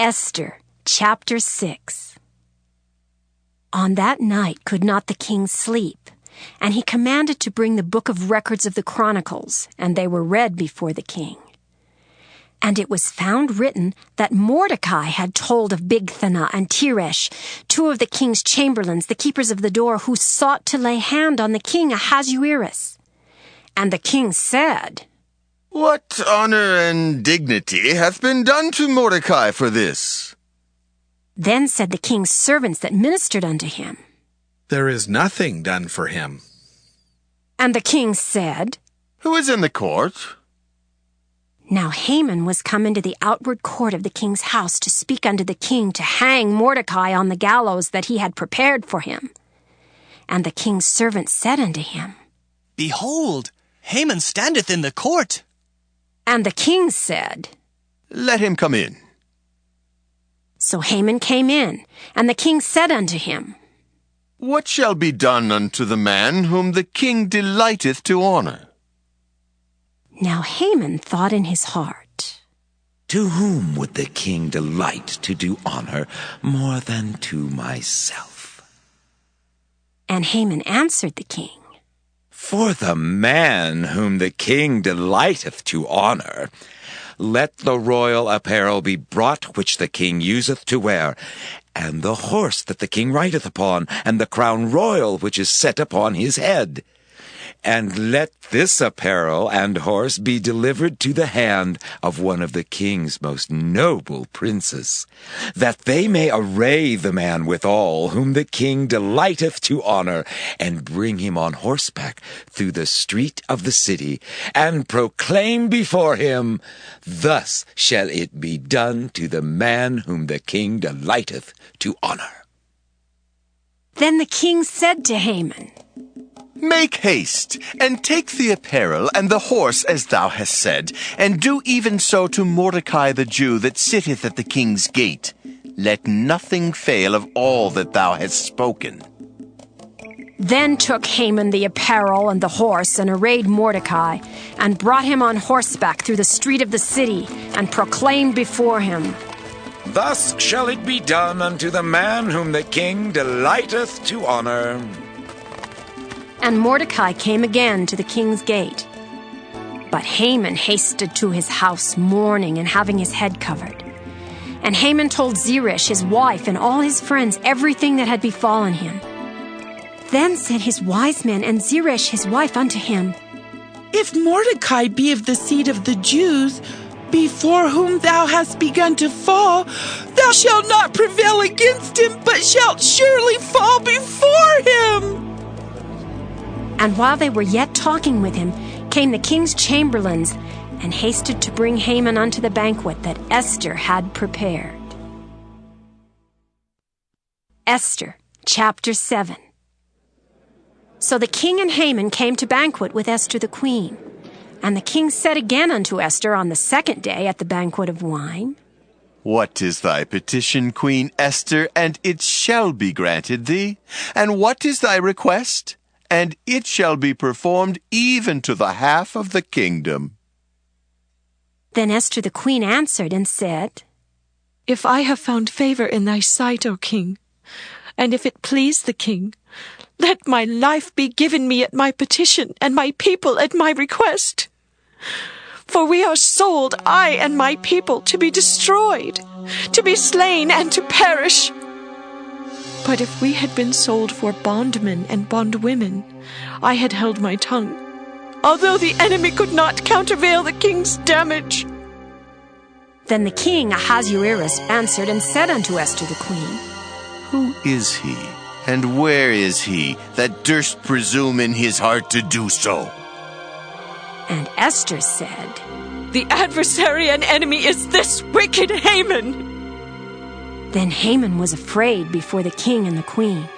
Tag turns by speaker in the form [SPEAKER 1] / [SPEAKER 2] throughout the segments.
[SPEAKER 1] Esther, chapter 6. On that night could not the king sleep, and he commanded to bring the book of records of the Chronicles, and they were read before the king. And it was found written that Mordecai had told of Bigthana and Teresh, two of the king's chamberlains, the keepers of the door, who sought to lay hand on the king Ahasuerus. And the king said,
[SPEAKER 2] "What honor and dignity hath been done to Mordecai for this?"
[SPEAKER 1] Then said the king's servants that ministered unto him,
[SPEAKER 3] "There is nothing done for him."
[SPEAKER 1] And the king said,
[SPEAKER 2] "Who is in the court?"
[SPEAKER 1] Now Haman was come into the outward court of the king's house to speak unto the king to hang Mordecai on the gallows that he had prepared for him. And the king's servant said unto him,
[SPEAKER 4] "Behold, Haman standeth in the court."
[SPEAKER 1] And the king said,
[SPEAKER 2] "Let him come in."
[SPEAKER 1] So Haman came in, and the king said unto him,
[SPEAKER 2] "What shall be done unto the man whom the king delighteth to honor?"
[SPEAKER 1] Now Haman thought in his heart,
[SPEAKER 5] To whom would the king delight to do honor more than to myself?
[SPEAKER 1] And Haman answered the king,
[SPEAKER 5] For the man whom the king delighteth to honor, let the royal apparel be brought which the king useth to wear, and the horse that the king rideth upon, and the crown royal which is set upon his head. And let this apparel and horse be delivered to the hand of one of the king's most noble princes, that they may array the man withal whom the king delighteth to honor, and bring him on horseback through the street of the city, and proclaim before him, Thus shall it be done to the man whom the king delighteth to honor.
[SPEAKER 1] Then the king said to Haman,
[SPEAKER 2] "Make haste, and take the apparel and the horse as thou hast said, and do even so to Mordecai the Jew that sitteth at the king's gate. Let nothing fail of all that thou hast spoken."
[SPEAKER 1] Then took Haman the apparel and the horse, and arrayed Mordecai, and brought him on horseback through the street of the city, and proclaimed before him,
[SPEAKER 5] Thus shall it be done unto the man whom the king delighteth to honor.
[SPEAKER 1] And Mordecai came again to the king's gate. But Haman hasted to his house mourning and having his head covered. And Haman told Zeresh his wife and all his friends everything that had befallen him. Then said his wise men and Zeresh his wife unto him,
[SPEAKER 6] If Mordecai be of the seed of the Jews, before whom thou hast begun to fall, thou shalt not prevail against him, but shalt surely fall before him.
[SPEAKER 1] And while they were yet talking with him, came the king's chamberlains, and hasted to bring Haman unto the banquet that Esther had prepared. Esther, chapter 7. So the king and Haman came to banquet with Esther the queen. And the king said again unto Esther on the second day at the banquet of wine,
[SPEAKER 2] "What is thy petition, Queen Esther? And it shall be granted thee. And what is thy request? And it shall be performed even to the half of the kingdom."
[SPEAKER 1] Then Esther the queen answered and said,
[SPEAKER 6] If I have found favor in thy sight, O king, and if it please the king, let my life be given me at my petition, and my people at my request. For we are sold, I and my people, to be destroyed, to be slain, and to perish. But if we had been sold for bondmen and bondwomen, I had held my tongue, although the enemy could not countervail the king's damage.
[SPEAKER 1] Then the king Ahasuerus answered and said unto Esther the queen,
[SPEAKER 2] Who is he, and where is he, that durst presume in his heart to do so?
[SPEAKER 1] And Esther said,
[SPEAKER 6] The adversary and enemy is this wicked Haman.
[SPEAKER 1] Then Haman was afraid before the king and the queen.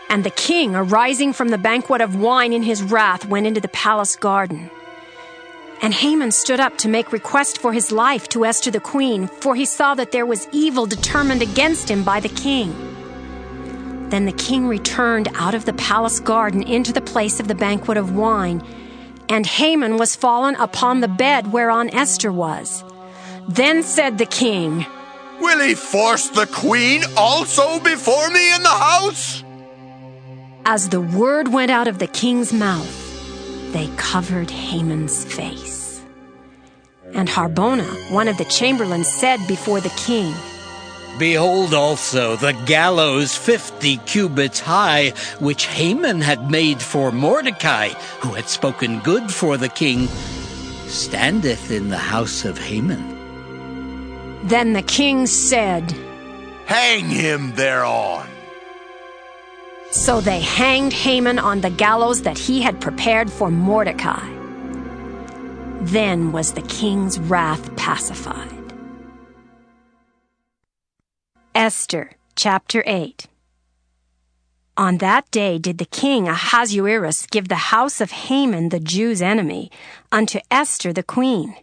[SPEAKER 1] And the king, arising from the banquet of wine in his wrath, went into the palace garden. And Haman stood up to make request for his life to Esther the queen, for he saw that there was evil determined against him by the king. Then the king returned out of the palace garden into the place of the banquet of wine, and Haman was fallen upon the bed whereon Esther was. Then said the king,
[SPEAKER 2] Will he force the queen also before me in the house?
[SPEAKER 1] As the word went out of the king's mouth, they covered Haman's face. And Harbona, one of the chamberlains, said before the king,
[SPEAKER 7] Behold also the gallows 50 cubits high, which Haman had made for Mordecai, who had spoken good for the king, standeth in the house of Haman.
[SPEAKER 1] Then the king said,
[SPEAKER 2] Hang him thereon.
[SPEAKER 1] So they hanged Haman on the gallows that he had prepared for Mordecai. Then was the king's wrath pacified. Esther, chapter 8. On that day did the king Ahasuerus give the house of Haman the Jews' enemy unto Esther the queen.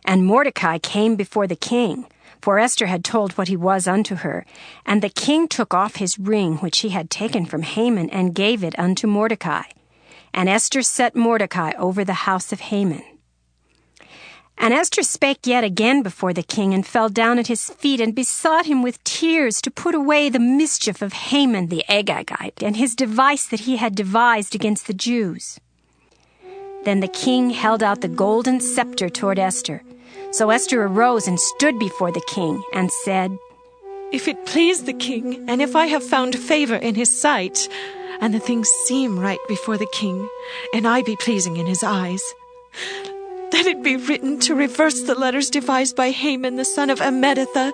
[SPEAKER 1] And Mordecai came before the king, for Esther had told what he was unto her. And the king took off his ring which he had taken from Haman, and gave it unto Mordecai. And Esther set Mordecai over the house of Haman. And Esther spake yet again before the king, and fell down at his feet, and besought him with tears to put away the mischief of Haman the Agagite, and his device that he had devised against the Jews. Then the king held out the golden scepter toward Esther. So Esther arose and stood before the king, and said,
[SPEAKER 6] If it please the king, and if I have found favor in his sight, and the things seem right before the king, and I be pleasing in his eyes, that it be written to reverse the letters devised by Haman the son of Ammedatha,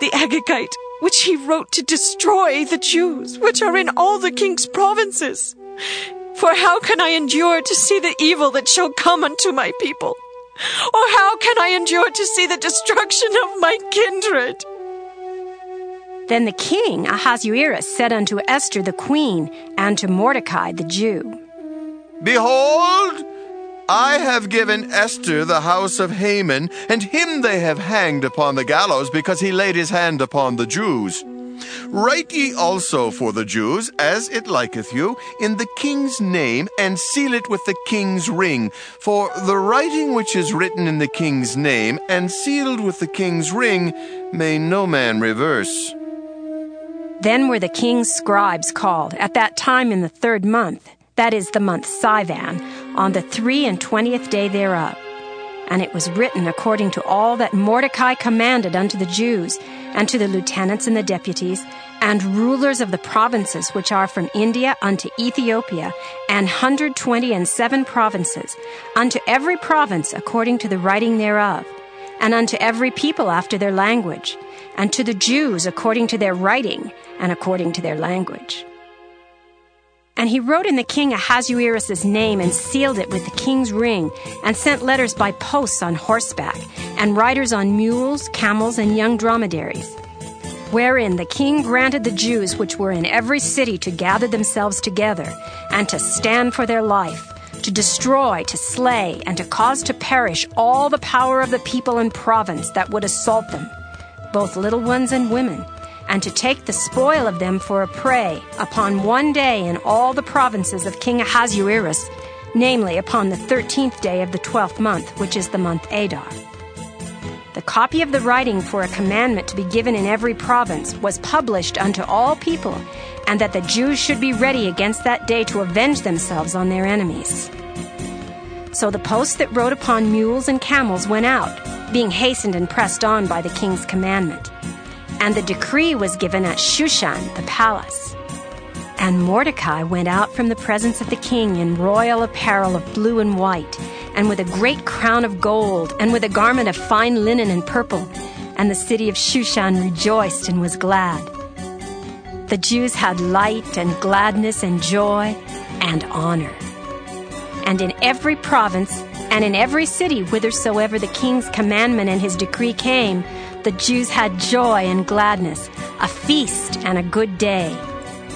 [SPEAKER 6] the Agagite, which he wrote to destroy the Jews, which are in all the king's provinces. For how can I endure to see the evil that shall come unto my people? Or how can I endure to see the destruction of my kindred?
[SPEAKER 1] Then the king Ahasuerus said unto Esther the queen, and to Mordecai the Jew,
[SPEAKER 2] Behold, I have given Esther the house of Haman, and him they have hanged upon the gallows, because he laid his hand upon the Jews. Write ye also for the Jews, as it liketh you, in the king's name, and seal it with the king's ring. For the writing which is written in the king's name, and sealed with the king's ring, may no man reverse.
[SPEAKER 1] Then were the king's scribes called, at that time in the 3rd month, that is the month Sivan, on the 23 day thereof. And it was written according to all that Mordecai commanded unto the Jews, and to the lieutenants and the deputies, and rulers of the provinces which are from India unto Ethiopia, and 127 provinces, unto every province according to the writing thereof, and unto every people after their language, and to the Jews according to their writing, and according to their language. And he wrote in the king Ahasuerus' name, and sealed it with the king's ring, and sent letters by posts on horseback, and riders on mules, camels, and young dromedaries, wherein the king granted the Jews which were in every city to gather themselves together, and to stand for their life, to destroy, to slay, and to cause to perish all the power of the people and province that would assault them, both little ones and women, and to take the spoil of them for a prey upon one day in all the provinces of King Ahasuerus, namely upon the 13th day of the 12th month, which is the month Adar. The copy of the writing for a commandment to be given in every province was published unto all people, and that the Jews should be ready against that day to avenge themselves on their enemies. So the posts that rode upon mules and camels went out, being hastened and pressed on by the king's commandment. And the decree was given at Shushan, the palace. And Mordecai went out from the presence of the king in royal apparel of blue and white, and with a great crown of gold, and with a garment of fine linen and purple. And the city of Shushan rejoiced and was glad. The Jews had light and gladness and joy and honor. And in every province and in every city whithersoever the king's commandment and his decree came, the Jews had joy and gladness, a feast and a good day.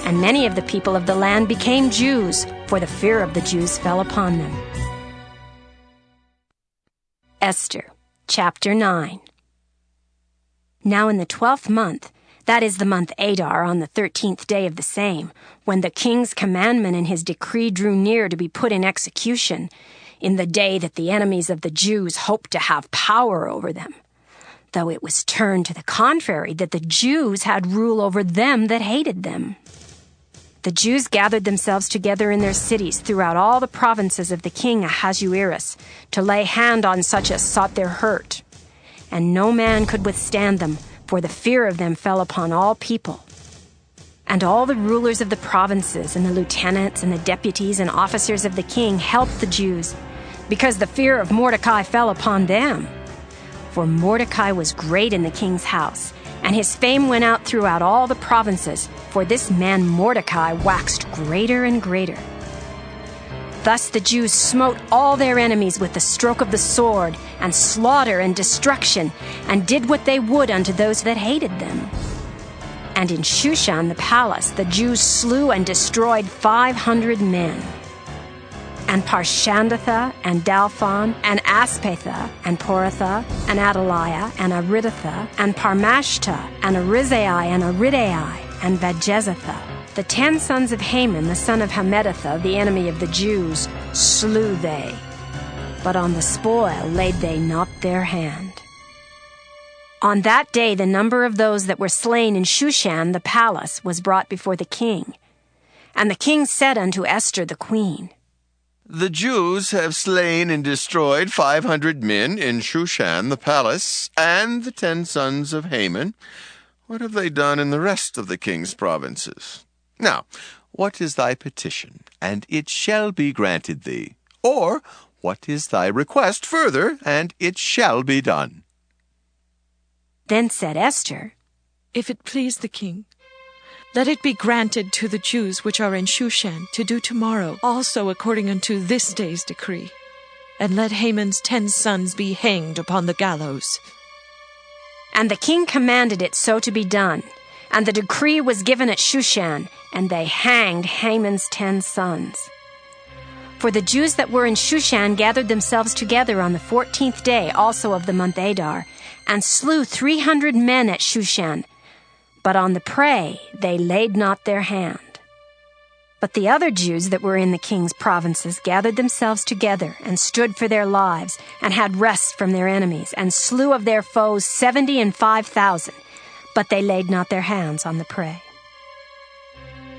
[SPEAKER 1] And many of the people of the land became Jews, for the fear of the Jews fell upon them. Esther, chapter 9. Now in the 12th month, that is the month Adar, on the 13th day of the same, when the king's commandment and his decree drew near to be put in execution, in the day that the enemies of the Jews hoped to have power over them, though it was turned to the contrary, that the Jews had rule over them that hated them. The Jews gathered themselves together in their cities throughout all the provinces of the king Ahasuerus to lay hand on such as sought their hurt. And no man could withstand them, for the fear of them fell upon all people. And all the rulers of the provinces and the lieutenants and the deputies and officers of the king helped the Jews, because the fear of Mordecai fell upon them. For Mordecai was great in the king's house, and his fame went out throughout all the provinces, for this man Mordecai waxed greater and greater. Thus the Jews smote all their enemies with the stroke of the sword, and slaughter and destruction, and did what they would unto those that hated them. And in Shushan the palace the Jews slew and destroyed 500 men. And Parshandatha, and Dalphon, and Aspatha, and Poratha, and Adaliah, and Aridatha, and Parmashta, and Arizai, and Aridai, and Vajezatha, the 10 sons of Haman, the son of Hammedatha, the enemy of the Jews, slew they. But on the spoil laid they not their hand. On that day the number of those that were slain in Shushan the palace was brought before the king. And the king said unto Esther the queen,
[SPEAKER 2] The Jews have slain and destroyed 500 men in Shushan the palace, and the 10 sons of Haman. What have they done in the rest of the king's provinces? Now, what is thy petition, and it shall be granted thee? Or, what is thy request further, and it shall be done?
[SPEAKER 1] Then said Esther,
[SPEAKER 6] If it please the king, let it be granted to the Jews which are in Shushan to do tomorrow also according unto this day's decree. And let Haman's 10 sons be hanged upon the gallows.
[SPEAKER 1] And the king commanded it so to be done. And the decree was given at Shushan, and they hanged Haman's 10 sons. For the Jews that were in Shushan gathered themselves together on the 14th day also of the month Adar, and slew 300 men at Shushan. But on the prey they laid not their hand. But the other Jews that were in the king's provinces gathered themselves together, and stood for their lives, and had rest from their enemies, and slew of their foes 75,000. But they laid not their hands on the prey.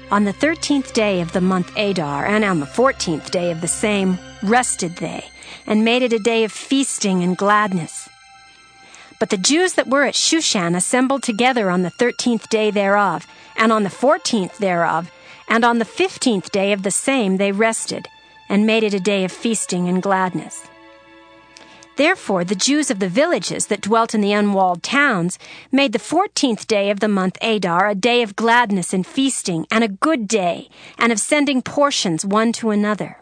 [SPEAKER 1] On the 13th day of the month Adar, and on the 14th day of the same, rested they, and made it a day of feasting and gladness. But the Jews that were at Shushan assembled together on the 13th day thereof, and on the 14th thereof, and on the 15th day of the same they rested, and made it a day of feasting and gladness. Therefore the Jews of the villages that dwelt in the unwalled towns made the 14th day of the month Adar a day of gladness and feasting, and a good day, and of sending portions one to another.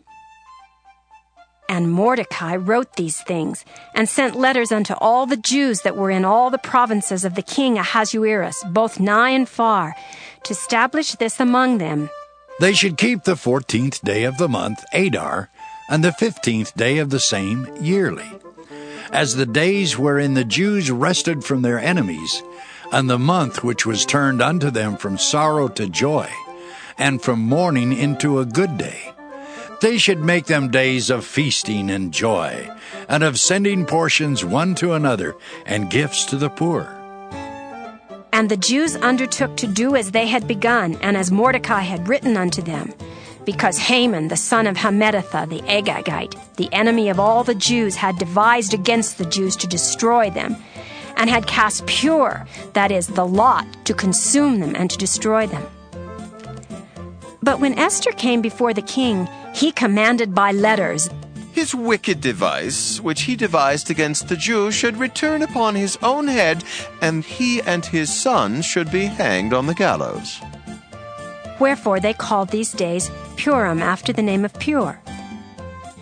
[SPEAKER 1] And Mordecai wrote these things, and sent letters unto all the Jews that were in all the provinces of the king Ahasuerus, both nigh and far, to establish this among them.
[SPEAKER 8] They should keep the 14th day of the month Adar, and the 15th day of the same yearly, as the days wherein the Jews rested from their enemies, and the month which was turned unto them from sorrow to joy, and from mourning into a good day. They should make them days of feasting and joy, and of sending portions one to another, and gifts to the poor.
[SPEAKER 1] And the Jews undertook to do as they had begun, and as Mordecai had written unto them, because Haman the son of Hammedatha the Agagite, the enemy of all the Jews, had devised against the Jews to destroy them, and had cast pure, that is, the lot, to consume them and to destroy them. But when Esther came before the king, he commanded by letters,
[SPEAKER 2] His wicked device, which he devised against the Jews, should return upon his own head, and he and his sons should be hanged on the gallows.
[SPEAKER 1] Wherefore they called these days Purim, after the name of Pur.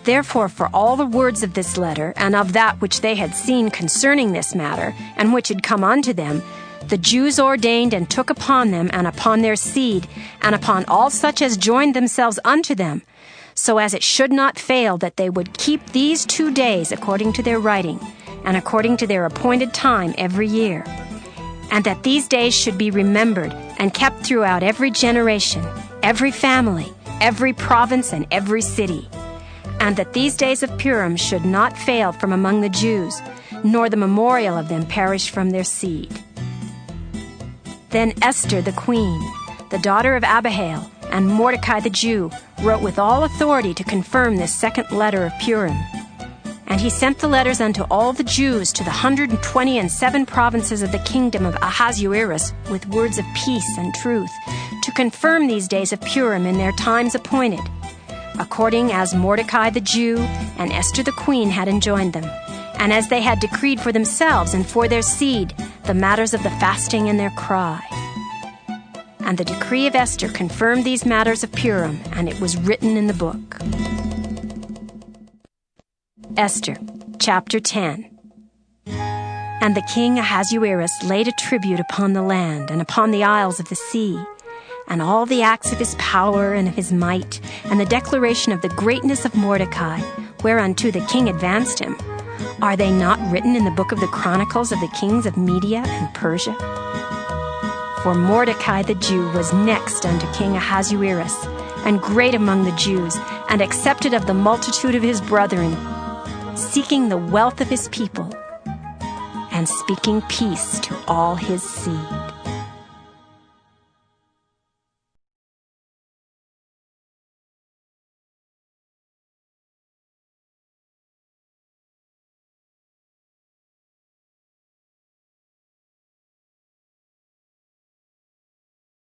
[SPEAKER 1] Therefore for all the words of this letter, and of that which they had seen concerning this matter, and which had come unto them, the Jews ordained and took upon them, and upon their seed, and upon all such as joined themselves unto them, so as it should not fail that they would keep these 2 days according to their writing, and according to their appointed time every year, and that these days should be remembered and kept throughout every generation, every family, every province, and every city, and that these days of Purim should not fail from among the Jews, nor the memorial of them perish from their seed. Then Esther the queen, the daughter of Abihail, and Mordecai the Jew wrote with all authority to confirm this second letter of Purim. And he sent the letters unto all the Jews to the 127 provinces of the kingdom of Ahasuerus with words of peace and truth, to confirm these days of Purim in their times appointed, according as Mordecai the Jew and Esther the queen had enjoined them, and as they had decreed for themselves and for their seed the matters of the fasting and their cry. And the decree of Esther confirmed these matters of Purim, and it was written in the book. Esther, chapter 10. And the king Ahasuerus laid a tribute upon the land and upon the isles of the sea, and all the acts of his power and of his might, and the declaration of the greatness of Mordecai, whereunto the king advanced him, are they not written in the book of the chronicles of the kings of Media and Persia? For Mordecai the Jew was next unto King Ahasuerus, and great among the Jews, and accepted of the multitude of his brethren, seeking the wealth of his people, and speaking peace to all his seed.